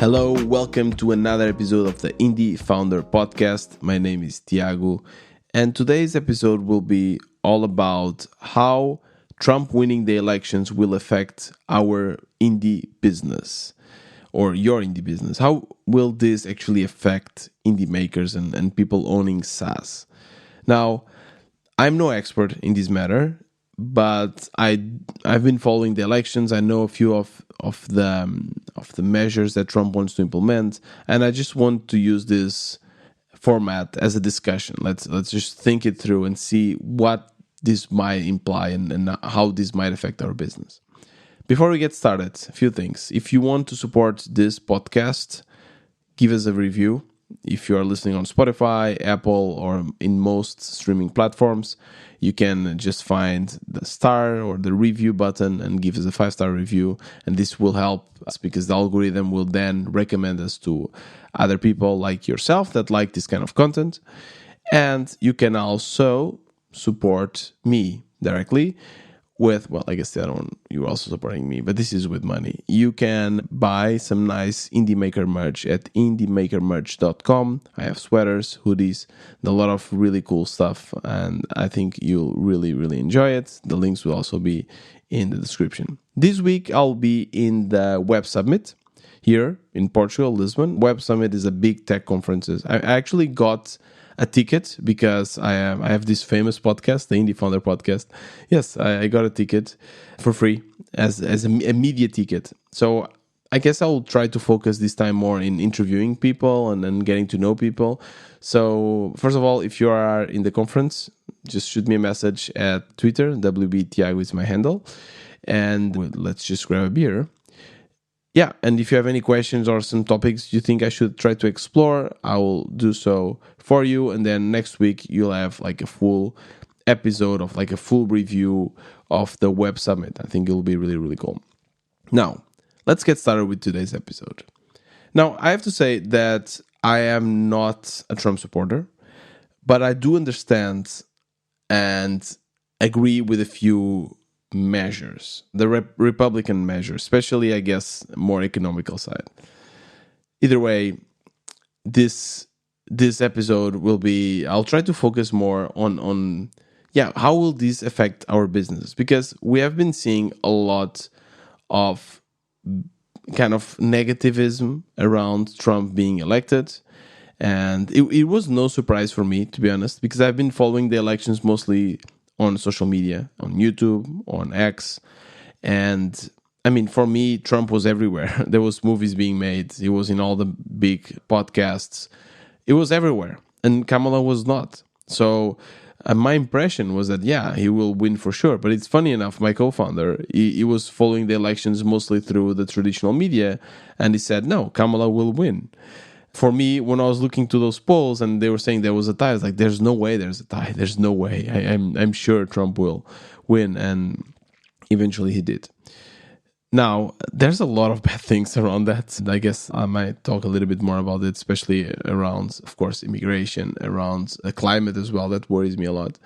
Hello, welcome to another episode of the Indie Founder Podcast. My name is Tiago, and today's episode will be all about how Trump winning the elections will affect our indie business or your indie business. How will this actually affect indie makers and people owning SaaS? Now, I'm no expert in this matter, but I've been following the elections. I know a few of the measures that Trump wants to implement, and I just want to use this format as a discussion. Let's just think it through and see what this might imply and how this might affect our business. Before we get started, a few things. If you want to support this podcast, give us a review. If you are listening on Spotify, Apple, or in most streaming platforms, you can just find the star or the review button and give us a 5-star review. And this will help us because the algorithm will then recommend us to other people like yourself that like this kind of content. And you can also support me directly with, well, I guess the other one, you're also supporting me, but this is with money. You can buy some nice Indie Maker merch at indiemakermerch.com. I have sweaters, hoodies, and a lot of really cool stuff, and I think you'll really, really enjoy it. The links will also be in the description. This week, I'll be in the Web Summit here in Portugal, Lisbon. Web Summit is a big tech conference. I actually got a ticket because I have this famous podcast, the Indie Founder Podcast. Yes, I got a ticket for free as a media ticket. So I guess I will try to focus this time more in interviewing people and then getting to know people. So first of all, if you are in the conference, just shoot me a message at Twitter. WBTiago is my handle. And let's just grab a beer. Yeah, and if you have any questions or some topics you think I should try to explore, I will do so for you. And then next week, you'll have like a full episode of like a full review of the Web Summit. I think it'll be really, really cool. Now, let's get started with today's episode. Now, I have to say that I am not a Trump supporter, but I do understand and agree with a few measures, the Republican measures, especially, I guess, more economical side. Either way, this episode will be, I'll try to focus more on how will this affect our business? Because we have been seeing a lot of kind of negativism around Trump being elected. And it was no surprise for me, to be honest, because I've been following the elections mostly on social media, on YouTube, on X. And I mean, for me, Trump was everywhere. There was movies being made. He was in all the big podcasts. It was everywhere. And Kamala was not. So my impression was that, yeah, he will win for sure. But it's funny enough, my co-founder, he was following the elections mostly through the traditional media. And he said, no, Kamala will win. For me, when I was looking to those polls and they were saying there was a tie, I was like, there's no way there's a tie. There's no way. I'm sure Trump will win. And eventually he did. Now, there's a lot of bad things around that. I guess I might talk a little bit more about it, especially around, of course, immigration, around climate as well. That worries me a lot.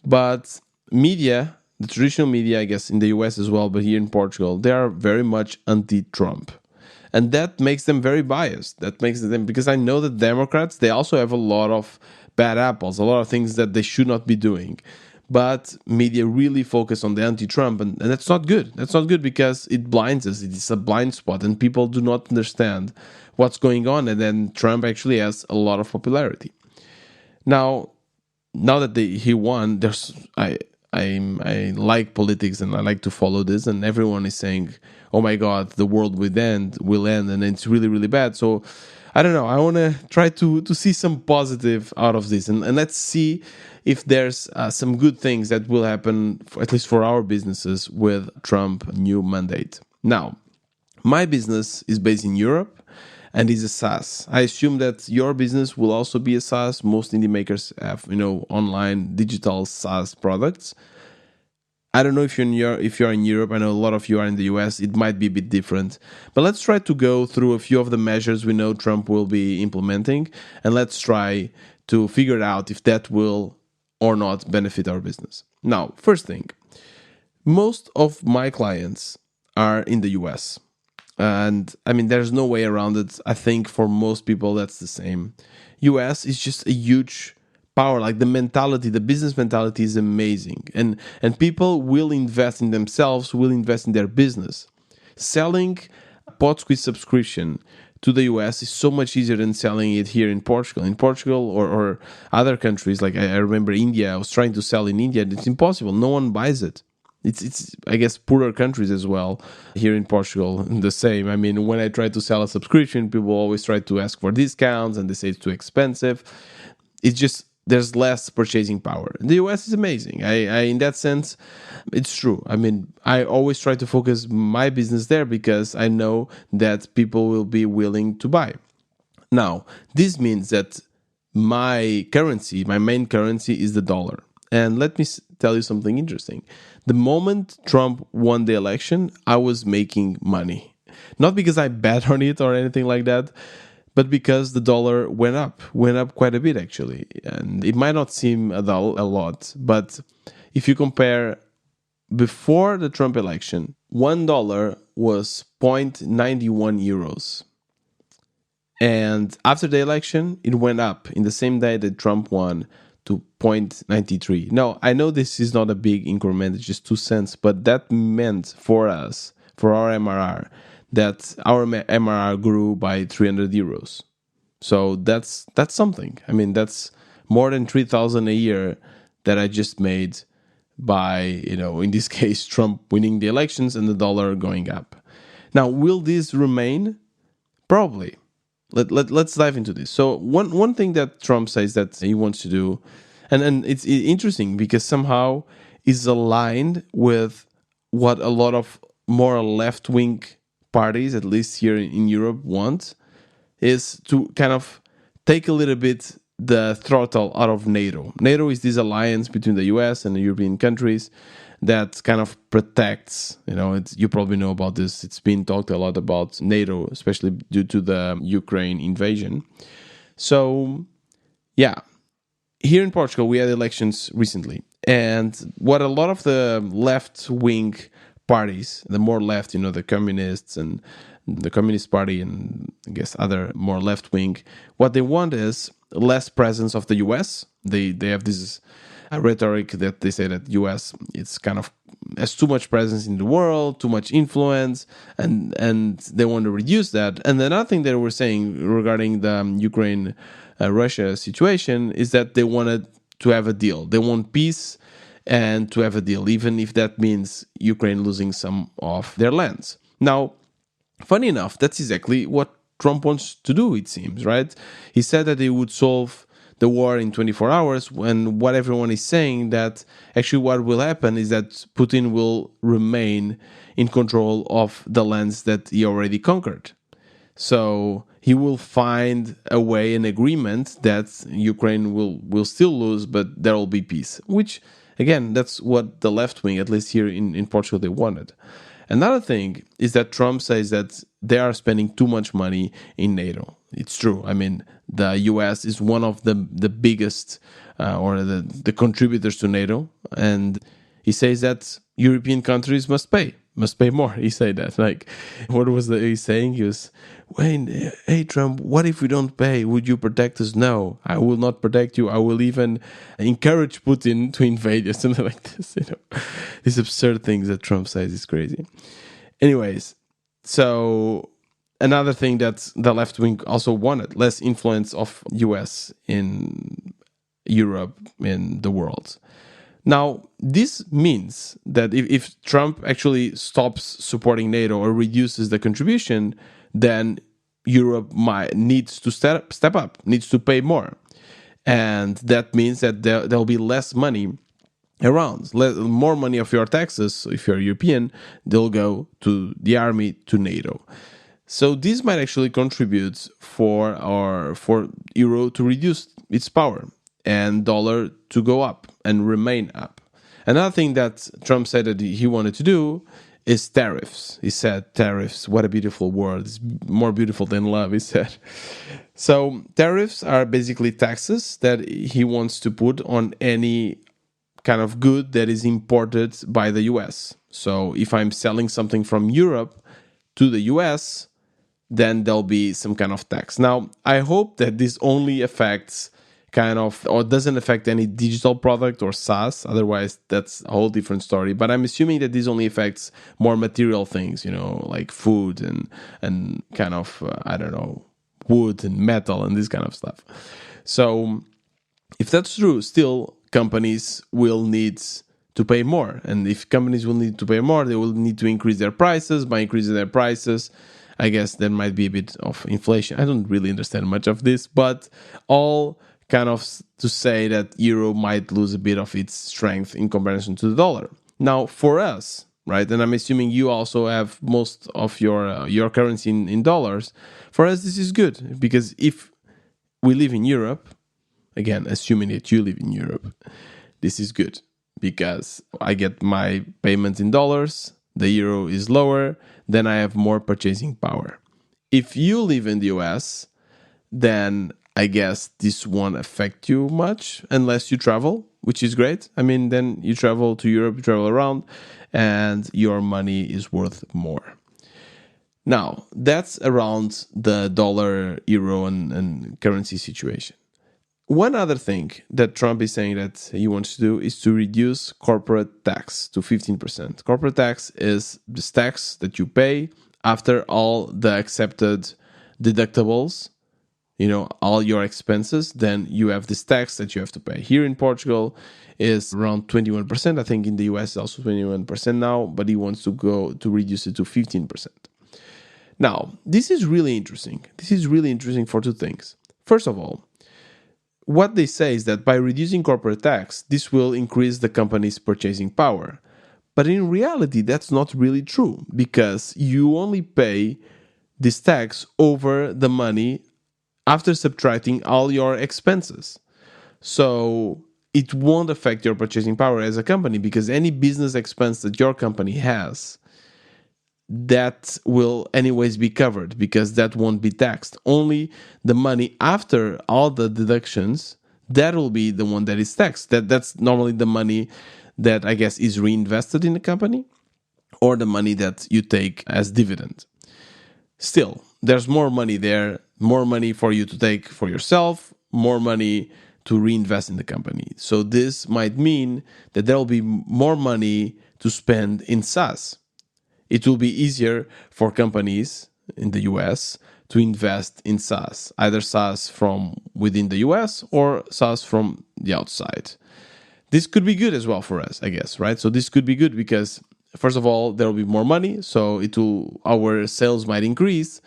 But media, the traditional media, I guess, in the US as well, but here in Portugal, they are very much anti-Trump. And that makes them very biased. That makes them, because I know that Democrats, they also have a lot of bad apples, a lot of things that they should not be doing. But media really focus on the anti-Trump, and that's not good. That's not good because it blinds us. It is a blind spot, and people do not understand what's going on. And then Trump actually has a lot of popularity. Now that he won, I like politics and I like to follow this, and everyone is saying, oh my God, the world will end, and it's really, really bad. So I don't know. I want to try to see some positive out of this, and let's see if there's some good things that will happen, at least for our businesses, with Trump new mandate. Now, my business is based in Europe and is a SaaS. I assume that your business will also be a SaaS. Most indie makers have, online digital SaaS products. I don't know if you're in Europe. I know a lot of you are in the US. It might be a bit different. But let's try to go through a few of the measures we know Trump will be implementing, and let's try to figure out if that will or not benefit our business. Now, first thing, most of my clients are in the US. And I mean, there's no way around it. I think for most people, that's the same. US is just a huge power. Like the mentality, the business mentality is amazing. And people will invest in themselves, will invest in their business. Selling Podsqueeze subscription to the US is so much easier than selling it here in Portugal. In Portugal or other countries, like I remember India, I was trying to sell in India, and it's impossible. No one buys it. It's I guess poorer countries as well. Here in Portugal, the same. I mean, when I try to sell a subscription, people always try to ask for discounts and they say it's too expensive. It's just there's less purchasing power. The US is amazing. I in that sense, it's true. I mean, I always try to focus my business there because I know that people will be willing to buy. Now, this means that my currency, my main currency is the dollar. And let me tell you something interesting. The moment Trump won the election, I was making money. Not because I bet on it or anything like that, but because the dollar went up quite a bit actually. And it might not seem a lot, but if you compare before the Trump election, $1 was 0.91 euros. And after the election, it went up in the same day that Trump won to 0.93. Now, I know this is not a big increment, it's just 2 cents, but that meant for us, for our MRR, that our MRR grew by 300 euros. So that's something. I mean, that's more than 3,000 a year that I just made by, in this case, Trump winning the elections and the dollar going up. Now, will this remain? Probably. Let's dive into this. So one thing that Trump says that he wants to do, and it's interesting because somehow is aligned with what a lot of more left-wing parties, at least here in Europe, want, is to kind of take a little bit the throttle out of NATO. NATO is this alliance between the US and the European countries that kind of protects, you probably know about this. It's been talked a lot about NATO, especially due to the Ukraine invasion. So, yeah, here in Portugal, we had elections recently. And what a lot of the left-wing parties, the more left, the communists and the Communist Party and I guess other more left-wing, what they want is less presence of the US. They have this rhetoric that they say that US it's kind of has too much presence in the world, too much influence, and they want to reduce that. And another thing that we're saying regarding the Ukraine Russia situation is that they wanted to have a deal. They want peace and to have a deal, even if that means Ukraine losing some of their lands. Now, funny enough, that's exactly what Trump wants to do, it seems, right? He said that he would solve the war in 24 hours, when what everyone is saying that actually what will happen is that Putin will remain in control of the lands that he already conquered. So he will find a way, an agreement that Ukraine will still lose, but there will be peace. Which, again, that's what the left wing, at least here in Portugal, they wanted. Another thing is that Trump says that they are spending too much money in NATO. It's true. I mean, the US is one of the biggest or the contributors to NATO. And he says that European countries must pay more. He said that. Like, what was he saying? He was, Wayne, hey, Trump, what if we don't pay? Would you protect us? No, I will not protect you. I will even encourage Putin to invade you. Something like this. These absurd things that Trump says is crazy. Anyways, so another thing that the left wing also wanted, less influence of US in Europe, in the world. Now, this means that if Trump actually stops supporting NATO or reduces the contribution, then Europe needs to step up, needs to pay more. And that means that there will be less money around, more money of your taxes. If you're European, they'll go to the army, to NATO. So this might actually contribute for euro to reduce its power and dollar to go up and remain up. Another thing that Trump said that he wanted to do is tariffs. He said tariffs, what a beautiful word. It's more beautiful than love, he said. So tariffs are basically taxes that he wants to put on any kind of good that is imported by the US. So if I'm selling something from Europe, to the US, then there'll be some kind of tax. Now, I hope that this only affects or doesn't affect any digital product or SaaS. Otherwise, that's a whole different story. But I'm assuming that this only affects more material things, like food and kind of, I don't know, wood and metal and this kind of stuff. So if that's true, still companies will need to pay more. And if companies will need to pay more, they will need to increase their prices. By increasing their prices, I guess there might be a bit of inflation. I don't really understand much of this, but all kind of to say that euro might lose a bit of its strength in comparison to the dollar. Now, for us, right, and I'm assuming you also have most of your currency in dollars. For us, this is good because if we live in Europe, again, assuming that you live in Europe, this is good because I get my payments in dollars, the euro is lower, then I have more purchasing power. If you live in the US, then I guess this won't affect you much unless you travel, which is great. I mean, then you travel to Europe, you travel around, and your money is worth more. Now, that's around the dollar, euro, and currency situation. One other thing that Trump is saying that he wants to do is to reduce corporate tax to 15%. Corporate tax is the tax that you pay after all the accepted deductibles, all your expenses, then you have this tax that you have to pay. Here in Portugal is around 21%. I think in the US it's also 21% now, but he wants to reduce it to 15%. Now, this is really interesting. This is really interesting for two things. First of all, what they say is that by reducing corporate tax, this will increase the company's purchasing power. But in reality, that's not really true because you only pay this tax over the money after subtracting all your expenses. So it won't affect your purchasing power as a company because any business expense that your company has, that will anyways be covered because that won't be taxed. Only the money after all the deductions, that will be the one that is taxed. That's normally the money that I guess is reinvested in the company or the money that you take as dividend. Still, there's more money there, more money for you to take for yourself, more money to reinvest in the company. So this might mean that there will be more money to spend in SaaS. It will be easier for companies in the US to invest in SaaS, either SaaS from within the US or SaaS from the outside. This could be good as well for us, I guess, right? So this could be good because, first of all, there will be more money, so our sales might increase,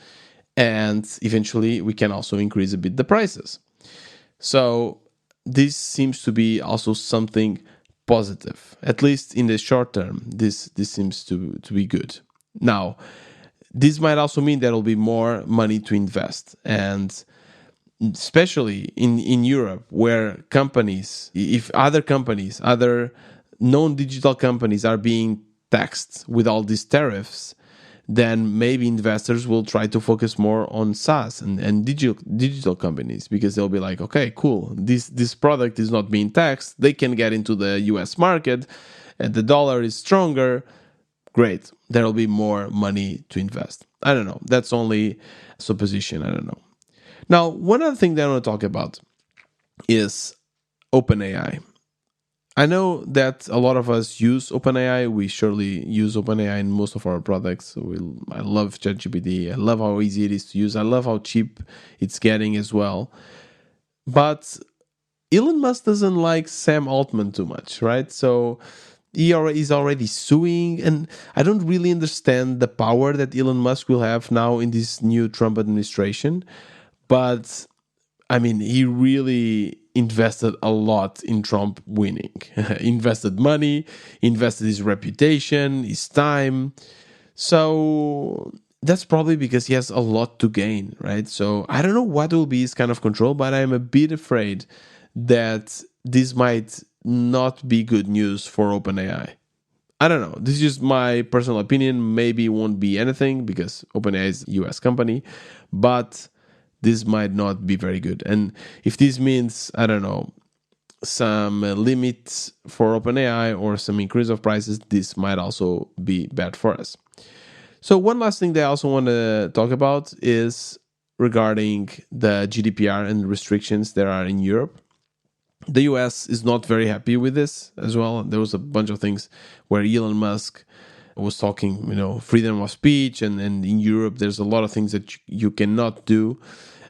and eventually we can also increase a bit the prices. So this seems to be also something positive, at least in the short term. This seems to be good. Now, this might also mean there will be more money to invest, and especially in Europe, where if other known digital companies are being taxed with all these tariffs, then maybe investors will try to focus more on SaaS and digital companies because they'll be like, okay, cool, this product is not being taxed. They can get into the US market and the dollar is stronger. Great. There will be more money to invest. I don't know. That's only supposition. I don't know. Now, one other thing that I want to talk about is OpenAI. I know that a lot of us use OpenAI. We surely use OpenAI in most of our products. I love ChatGPT. I love how easy it is to use. I love how cheap it's getting as well. But Elon Musk doesn't like Sam Altman too much, right? So he is already suing, and I don't really understand the power that Elon Musk will have now in this new Trump administration. But I mean, he really invested a lot in Trump winning. Invested money, invested his reputation, his time. So that's probably because he has a lot to gain, right? So I don't know what will be his kind of control, but I'm a bit afraid that this might not be good news for OpenAI. I don't know. This is just my personal opinion. Maybe it won't be anything because OpenAI is a US company, but this might not be very good. And if this means, I don't know, some limits for OpenAI or some increase of prices, this might also be bad for us. So one last thing that I also want to talk about is regarding the GDPR and restrictions that are in Europe. The US is not very happy with this as well. There was a bunch of things where Elon Musk was talking, freedom of speech, and in Europe there's a lot of things that you cannot do,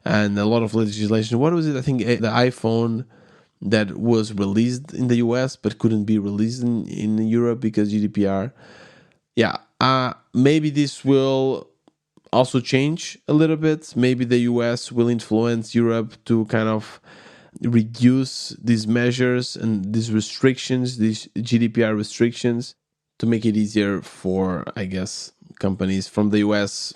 and a lot of legislation. What was it? I think the iPhone that was released in the US but couldn't be released in Europe because GDPR. Yeah, maybe this will also change a little bit. Maybe the US will influence Europe to kind of reduce these measures and these restrictions, these GDPR restrictions, to make it easier for, I guess, companies from the US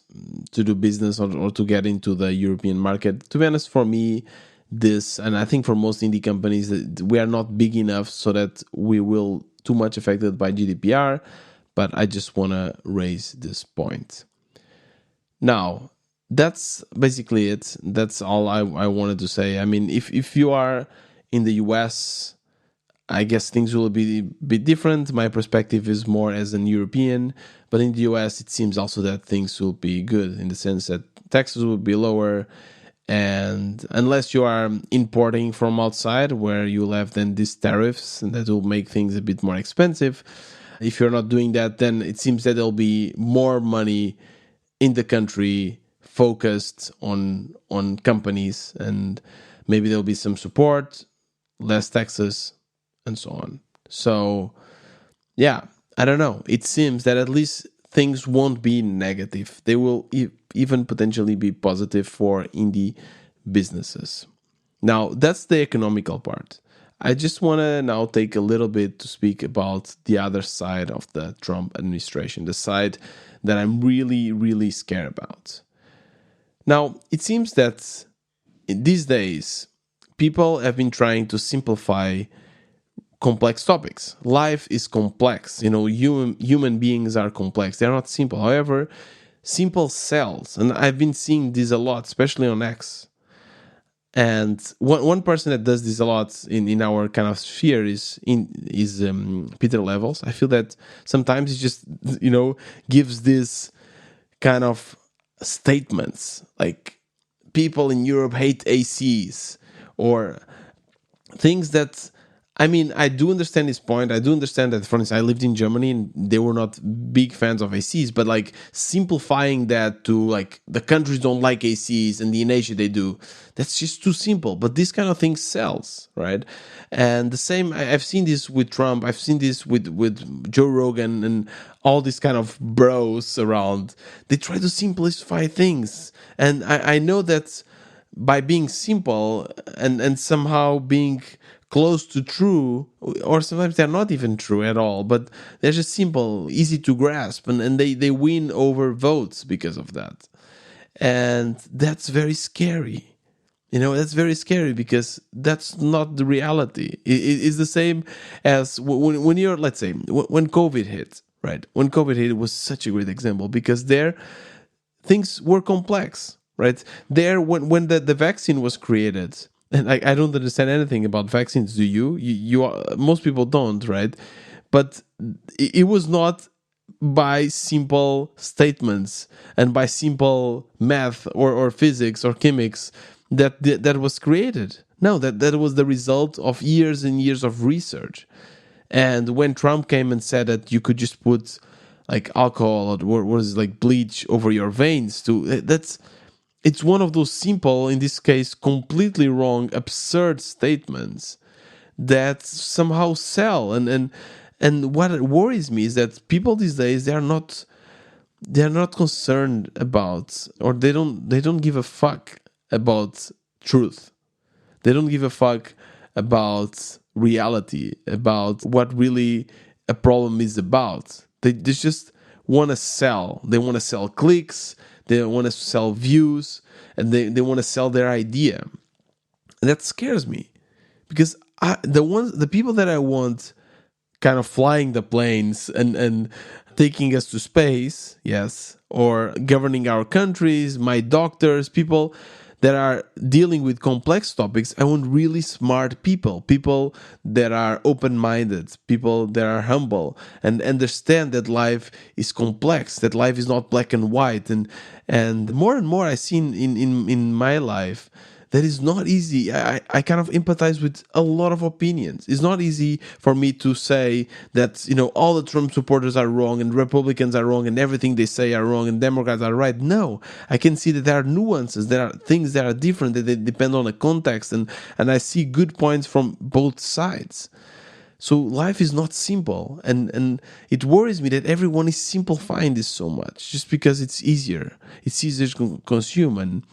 to do business or to get into the European market. To be honest, for me, this, and I think for most indie companies, that we are not big enough so that we will too much affected by GDPR, but I just want to raise this point. Now, that's basically it. That's all I wanted to say. I mean, if you are in the US, I guess things will be a bit different. My perspective is more as an European, but in the US, it seems also that things will be good in the sense that taxes will be lower. And unless you are importing from outside, where you'll have then these tariffs, and that will make things a bit more expensive. If you're not doing that, then it seems that there'll be more money in the country focused on companies, and maybe there'll be some support, less taxes, and so on. So, yeah, I don't know. It seems that at least things won't be negative. They will even potentially be positive for indie businesses. Now, that's the economical part. I just want to now take a little bit to speak about the other side of the Trump administration, the side that I'm really, really scared about. Now, it seems that these days, people have been trying to simplify complex topics. Life is complex. Human beings are complex. They're not simple. However, simple sells. And I've been seeing this a lot, especially on X. And one person that does this a lot in our kind of sphere is Peter Levels. I feel that sometimes he just gives this kind of statements like people in Europe hate ACs, or things that, I mean, I do understand his point. I do understand that, for instance, I lived in Germany and they were not big fans of ACs, but like simplifying that to like the countries don't like ACs and in Asia they do, that's just too simple. But this kind of thing sells, right? And the same, I've seen this with Trump. I've seen this with Joe Rogan and all these kind of bros around. They try to simplify things. And I know that by being simple and somehow being close to true, or sometimes they're not even true at all, but they're just simple, easy to grasp, and they win over votes because of that. And that's very scary. That's very scary because that's not the reality. It's the same as when you're, let's say, when COVID hit, right? When COVID hit, it was such a great example because there things were complex, right? There, when the vaccine was created, and I don't understand anything about vaccines. Do you? Most people don't, right? But it was not by simple statements and by simple math or physics or chemics that was created. No, that was the result of years and years of research. And when Trump came and said that you could just put like alcohol or was like bleach over your veins, it's one of those simple, in this case, completely wrong, absurd statements that somehow sell. And what worries me is that people these days, they're not concerned about, or they don't give a fuck about truth. They don't give a fuck about reality, about what really a problem is about. They just want to sell. They want to sell clicks. They want to sell views, and they want to sell their idea. And that scares me because the people that I want kind of flying the planes and taking us to space, yes, or governing our countries, my doctors, people, that are dealing with complex topics. I want really smart people, people that are open-minded, people that are humble and understand that life is complex, that life is not black and white. And more and more I see in my life that is not easy. I kind of empathize with a lot of opinions. It's not easy for me to say that, all the Trump supporters are wrong and Republicans are wrong and everything they say are wrong and Democrats are right. No, I can see that there are nuances, there are things that are different, that they depend on the context, and I see good points from both sides. So life is not simple, and it worries me that everyone is simplifying this so much just because it's easier. It's easier to consume, and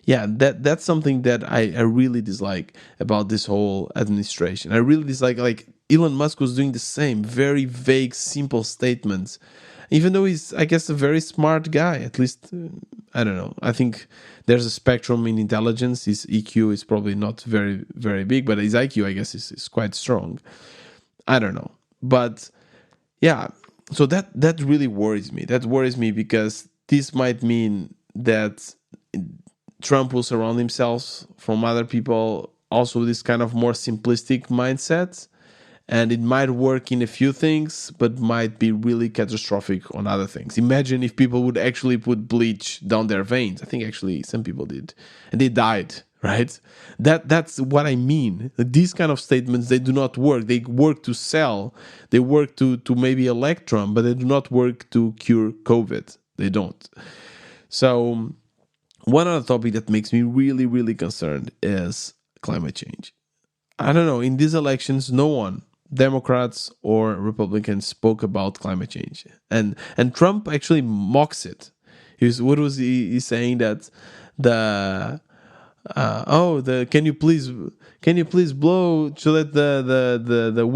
yeah, that's something that I really dislike about this whole administration. I really dislike, like, Elon Musk was doing the same, very vague, simple statements, even though he's, I guess, a very smart guy. At least, I don't know. I think there's a spectrum in intelligence. His EQ is probably not very, very big, but his IQ, I guess, is quite strong. I don't know. But yeah, so that really worries me. That worries me because this might mean that Trump will surround himself from other people also with this kind of more simplistic mindset, and it might work in a few things but might be really catastrophic on other things. Imagine if people would actually put bleach down their veins. I think actually some people did, and they died, right? That's what I mean. These kind of statements, they do not work. They work to sell, they work to maybe elect Trump, but they do not work to cure COVID. They don't. So one other topic that makes me really, really concerned is climate change. I don't know, in these elections, no one, Democrats or Republicans, spoke about climate change. And Trump actually mocks it. What was he saying? That the can you please blow so that the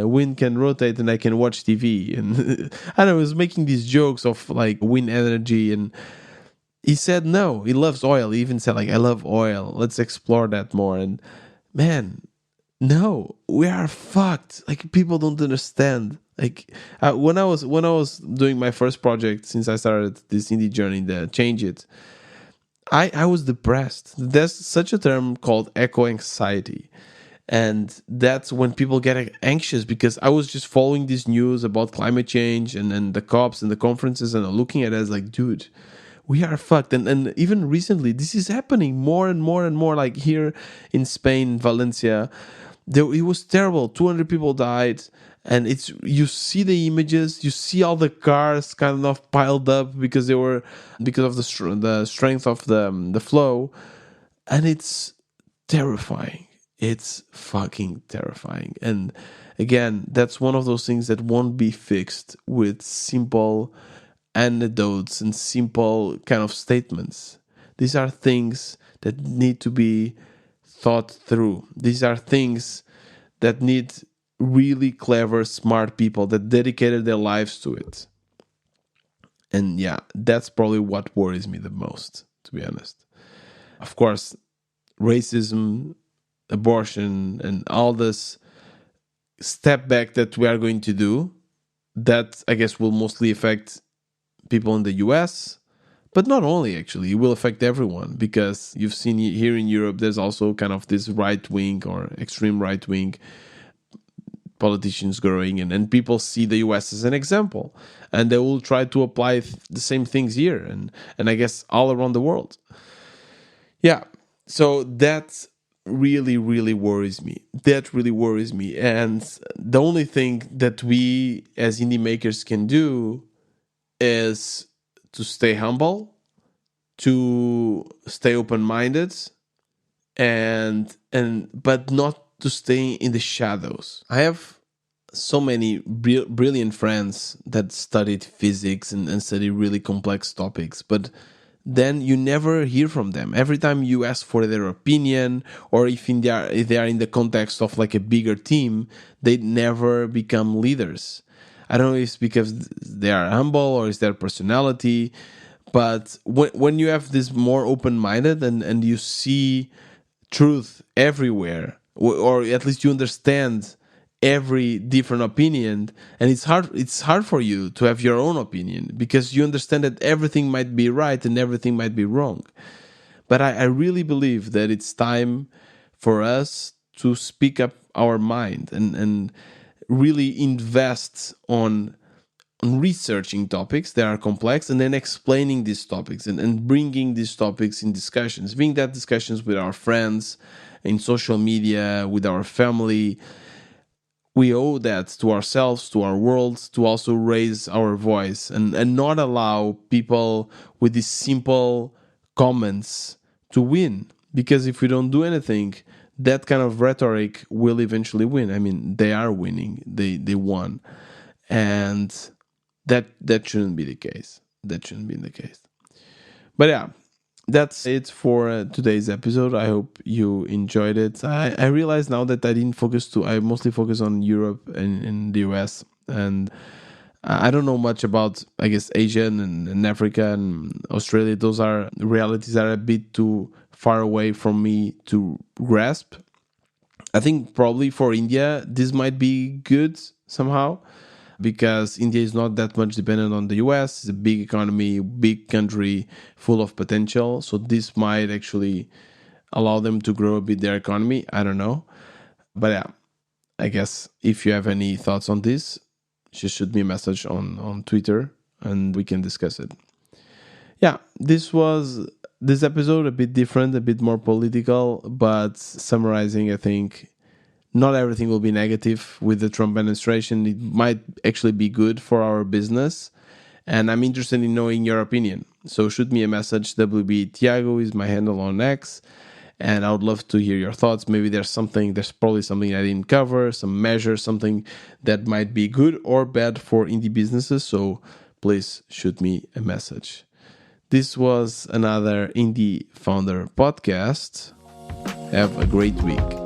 wind can rotate and I can watch TV. And I don't know, he was making these jokes of like wind energy, and he said no, he loves oil. He even said, like, I love oil, let's explore that more. And man, no, we are fucked. Like, people don't understand. Like, when I was doing my first project since I started this indie journey, the Change It, I was depressed. There's such a term called eco anxiety. And that's when people get anxious, because I was just following this news about climate change and the COPs and the conferences, and looking at it as like, dude, we are fucked. And even recently, this is happening more and more and more. Like here in Spain, Valencia, it was terrible. 200 people died. And you see the images, you see all the cars kind of piled up because of the strength of the flow, and it's terrifying. It's fucking terrifying. And again, that's one of those things that won't be fixed with simple anecdotes and simple kind of statements. These are things that need to be thought through. These are things that need really clever, smart people that dedicated their lives to it. And yeah, that's probably what worries me the most, to be honest. Of course, racism, abortion, and all this step back that we are going to do, that I guess will mostly affect people in the US, but not only, actually. It will affect everyone, because you've seen here in Europe, there's also kind of this right wing or extreme right wing politicians growing, and people see the US as an example, and they will try to apply the same things here and I guess all around the world. Yeah, so that really, really worries me. That really worries me. And the only thing that we as indie makers can do is to stay humble, to stay open-minded, but not to stay in the shadows. I have so many brilliant friends that studied physics and study really complex topics, but then you never hear from them. Every time you ask for their opinion, or if they are in the context of like a bigger team, they never become leaders. I don't know if it's because they are humble or it's their personality, but when you have this more open-minded and you see truth everywhere, or at least you understand every different opinion, and it's hard for you to have your own opinion, because you understand that everything might be right and everything might be wrong. But I really believe that it's time for us to speak up our mind and really invest on researching topics that are complex and then explaining these topics and bringing these topics in discussions, being that discussions with our friends, in social media, with our family. We owe that to ourselves, to our world, to also raise our voice and not allow people with these simple comments to win. Because if we don't do anything, that kind of rhetoric will eventually win. I mean, they are winning. They won. And that shouldn't be the case. That shouldn't be the case. But yeah, that's it for today's episode. I hope you enjoyed it. I realize now that I mostly focus on Europe and the US. And I don't know much about, I guess, Asia and Africa and Australia. Those are realities that are a bit too far away from me to grasp. I think probably for India, this might be good somehow, because India is not that much dependent on the US. It's a big economy, big country, full of potential. So this might actually allow them to grow a bit their economy. I don't know. But yeah, I guess if you have any thoughts on this, just shoot me a message on Twitter and we can discuss it. Yeah, this was this episode a bit different, a bit more political, but summarizing, I think not everything will be negative with the Trump administration. It might actually be good for our business. And I'm interested in knowing your opinion. So shoot me a message. WB Tiago is my handle on X. And I would love to hear your thoughts. Maybe there's probably something I didn't cover, some measure, something that might be good or bad for indie businesses. So please shoot me a message. This was another Indie Founder podcast. Have a great week.